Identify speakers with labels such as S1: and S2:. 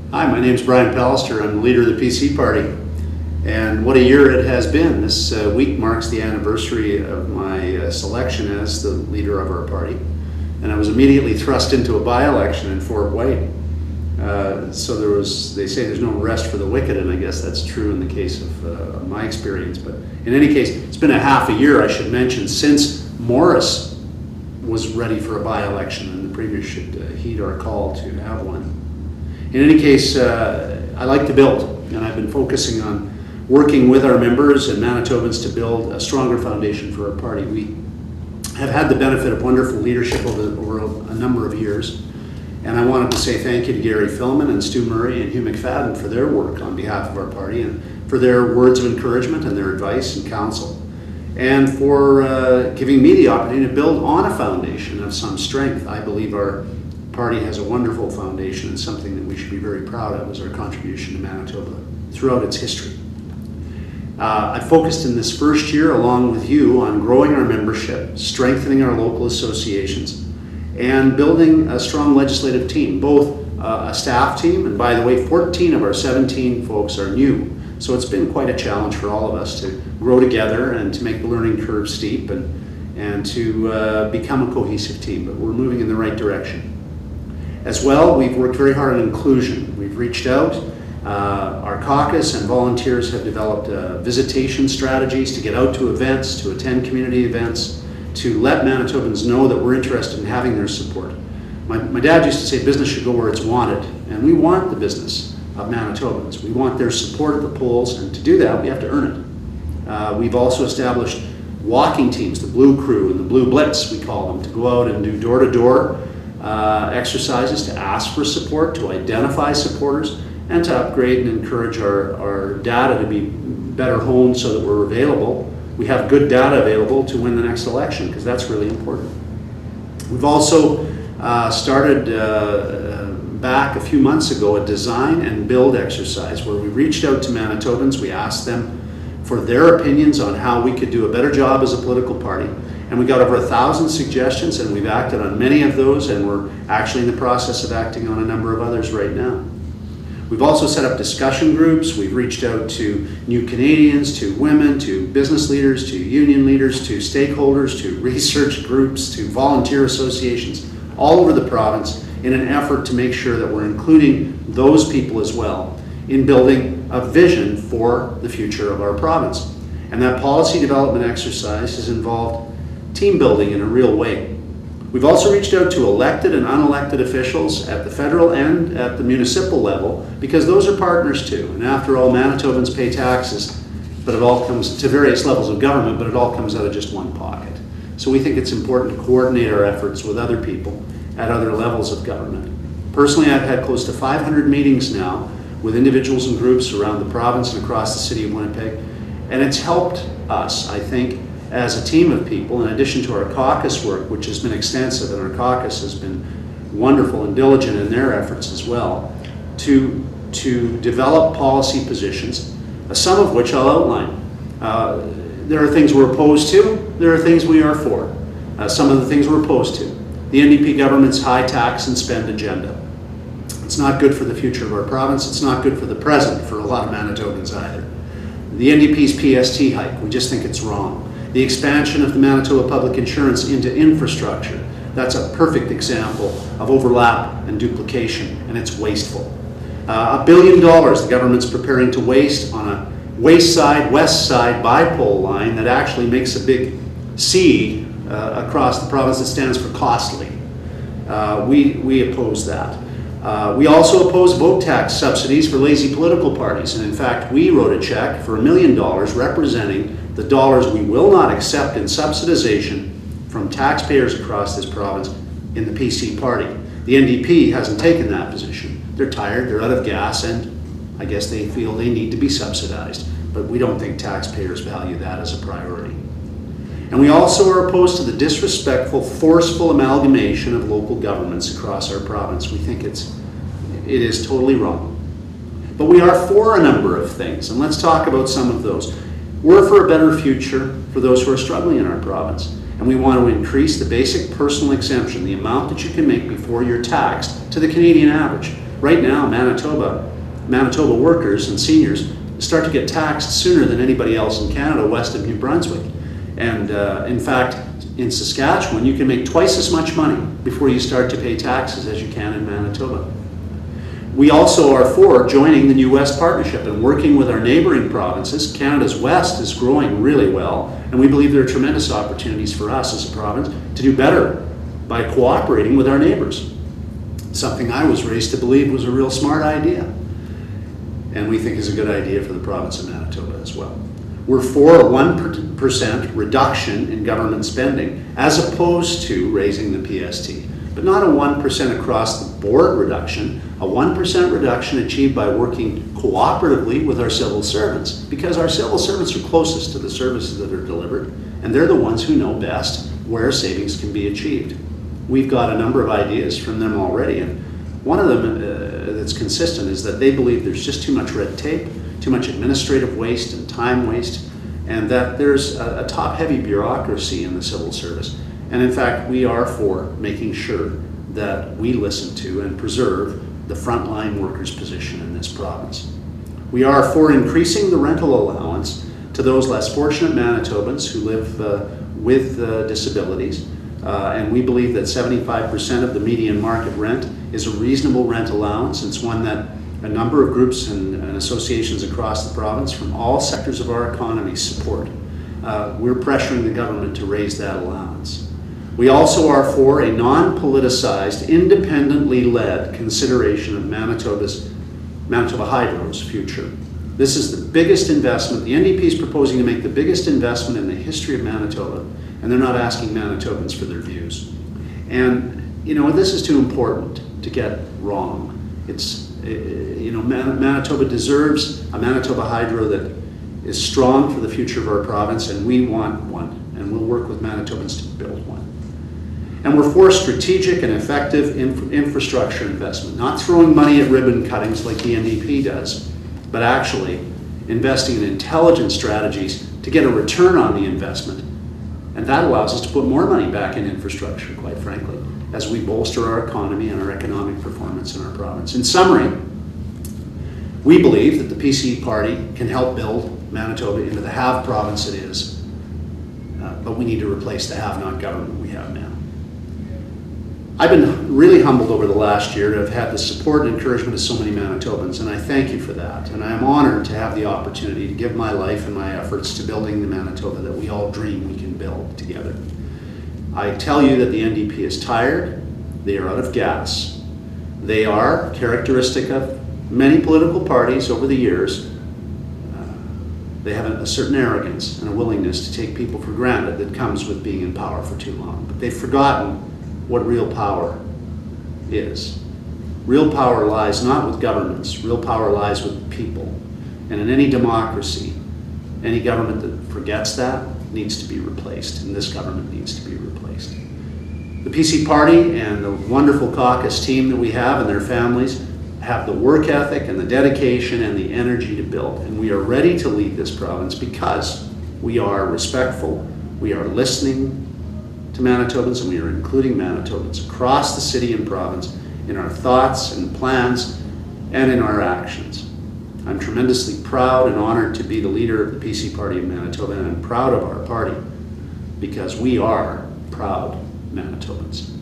S1: Hi, my name is Brian Pallister. I'm the leader of the PC Party. And what a year it has been. This week marks the anniversary of my selection as the leader of our party. And I was immediately thrust into a by-election in Fort White. So they say there's no rest for the wicked, and I guess that's true in the case of my experience. But in any case, it's been a half a year, I should mention, since Morris was ready for a by-election, and the Premier should heed our call to have one. In any case, I like to build, and I've been focusing on working with our members and Manitobans to build a stronger foundation for our party. We have had the benefit of wonderful leadership over a number of years, and I wanted to say thank you to Gary Philman and Stu Murray and Hugh McFadden for their work on behalf of our party and for their words of encouragement and their advice and counsel, and for giving me the opportunity to build on a foundation of some strength. I believe our party has a wonderful foundation, and something that we should be very proud of is our contribution to Manitoba throughout its history. I focused in this first year, along with you, on growing our membership, strengthening our local associations, and building a strong legislative team, both a staff team, and by the way, 14 of our 17 folks are new. So it's been quite a challenge for all of us to grow together and to make the learning curve steep and to become a cohesive team, but we're moving in the right direction. As well, we've worked very hard on inclusion. We've reached out. Our caucus and volunteers have developed visitation strategies to get out to events, to attend community events, to let Manitobans know that we're interested in having their support. My dad used to say business should go where it's wanted, and we want the business of Manitobans. We want their support at the polls, and to do that, we have to earn it. We've also established walking teams, the Blue Crew and the Blue Blitz, we call them, to go out and do door-to-door exercises to ask for support, to identify supporters, and to upgrade and encourage our data to be better honed so that we're available. We have good data available to win the next election, because that's really important. We've also started back a few months ago a design and build exercise where we reached out to Manitobans. We asked them for their opinions on how we could do a better job as a political party. And we got over 1,000 suggestions, and we've acted on many of those, and we're actually in the process of acting on a number of others right now. We've also set up discussion groups. We've reached out to new Canadians, to women, to business leaders, to union leaders, to stakeholders, to research groups, to volunteer associations all over the province in an effort to make sure that we're including those people as well in building a vision for the future of our province. And that policy development exercise has involved team building in a real way. We've also reached out to elected and unelected officials at the federal and at the municipal level, because those are partners too. And after all, Manitobans pay taxes, but it all comes to various levels of government, but it all comes out of just one pocket. So we think it's important to coordinate our efforts with other people at other levels of government. Personally, I've had close to 500 meetings now with individuals and groups around the province and across the city of Winnipeg, and it's helped us, I think, as a team of people, in addition to our caucus work, which has been extensive, and our caucus has been wonderful and diligent in their efforts as well, to develop policy positions, some of which I'll outline. There are things we're opposed to, there are things we are for. Some of the things we're opposed to. The NDP government's high tax and spend agenda. It's not good for the future of our province, it's not good for the present for a lot of Manitobans either. The NDP's PST hike, we just think it's wrong. The expansion of the Manitoba Public Insurance into infrastructure, that's a perfect example of overlap and duplication, and it's wasteful. $1 billion the government's preparing to waste on a west side bipole line that actually makes a big C across the province that stands for costly. We oppose that. We also oppose vote tax subsidies for lazy political parties, and in fact we wrote a check for $1 million representing the dollars we will not accept in subsidization from taxpayers across this province in the PC party. The NDP hasn't taken that position. They're tired, they're out of gas, and I guess they feel they need to be subsidized, but we don't think taxpayers value that as a priority. And we also are opposed to the disrespectful, forceful amalgamation of local governments across our province. We think it is totally wrong. But we are for a number of things, and let's talk about some of those. We're for a better future for those who are struggling in our province, and we want to increase the basic personal exemption, the amount that you can make before you're taxed, to the Canadian average. Right now, Manitoba workers and seniors start to get taxed sooner than anybody else in Canada west of New Brunswick. And in fact, in Saskatchewan, you can make twice as much money before you start to pay taxes as you can in Manitoba. We also are for joining the New West Partnership and working with our neighboring provinces. Canada's West is growing really well, and we believe there are tremendous opportunities for us as a province to do better by cooperating with our neighbors. Something I was raised to believe was a real smart idea, and we think is a good idea for the province of Manitoba as well. We're for a 1% reduction in government spending as opposed to raising the PST, but not a 1% across the board reduction, a 1% reduction achieved by working cooperatively with our civil servants, because our civil servants are closest to the services that are delivered, and they're the ones who know best where savings can be achieved. We've got a number of ideas from them already, and one of them that's consistent is that they believe there's just too much red tape, too much administrative waste and time waste, and that there's a top-heavy bureaucracy in the civil service. And in fact, we are for making sure that we listen to and preserve the frontline workers' position in this province. We are for increasing the rental allowance to those less fortunate Manitobans who live with disabilities. And we believe that 75% of the median market rent is a reasonable rent allowance. It's one that a number of groups and associations across the province from all sectors of our economy support. We're pressuring the government to raise that allowance. We also are for a non-politicized, independently led consideration of Manitoba Hydro's future. This is the biggest investment. The NDP is proposing to make the biggest investment in the history of Manitoba, and they're not asking Manitobans for their views. And you know, this is too important to get wrong. Manitoba deserves a Manitoba Hydro that is strong for the future of our province, and we want one, and we'll work with Manitobans to build one. And we're for strategic and effective infrastructure investment, not throwing money at ribbon cuttings like the NDP does, but actually investing in intelligent strategies to get a return on the investment. And that allows us to put more money back in infrastructure, quite frankly, as we bolster our economy and our economic performance in our province. In summary, we believe that the PC party can help build Manitoba into the have province it is, but we need to replace the have-not government we have now. I've been really humbled over the last year to have had the support and encouragement of so many Manitobans, and I thank you for that. And I am honored to have the opportunity to give my life and my efforts to building the Manitoba that we all dream we can build together. I tell you that the NDP is tired, they are out of gas. They are characteristic of many political parties over the years. They have a certain arrogance and a willingness to take people for granted that comes with being in power for too long. But they've forgotten what real power is. Real power lies not with governments, real power lies with people. And in any democracy, any government that forgets that needs to be replaced, and this government needs to be replaced. The PC party and the wonderful caucus team that we have and their families have the work ethic and the dedication and the energy to build, and we are ready to lead this province because we are respectful, we are listening to Manitobans, and we are including Manitobans across the city and province in our thoughts and plans and in our actions. I'm tremendously proud and honored to be the leader of the PC party of Manitoba, and I'm proud of our party because we are proud Manitobans.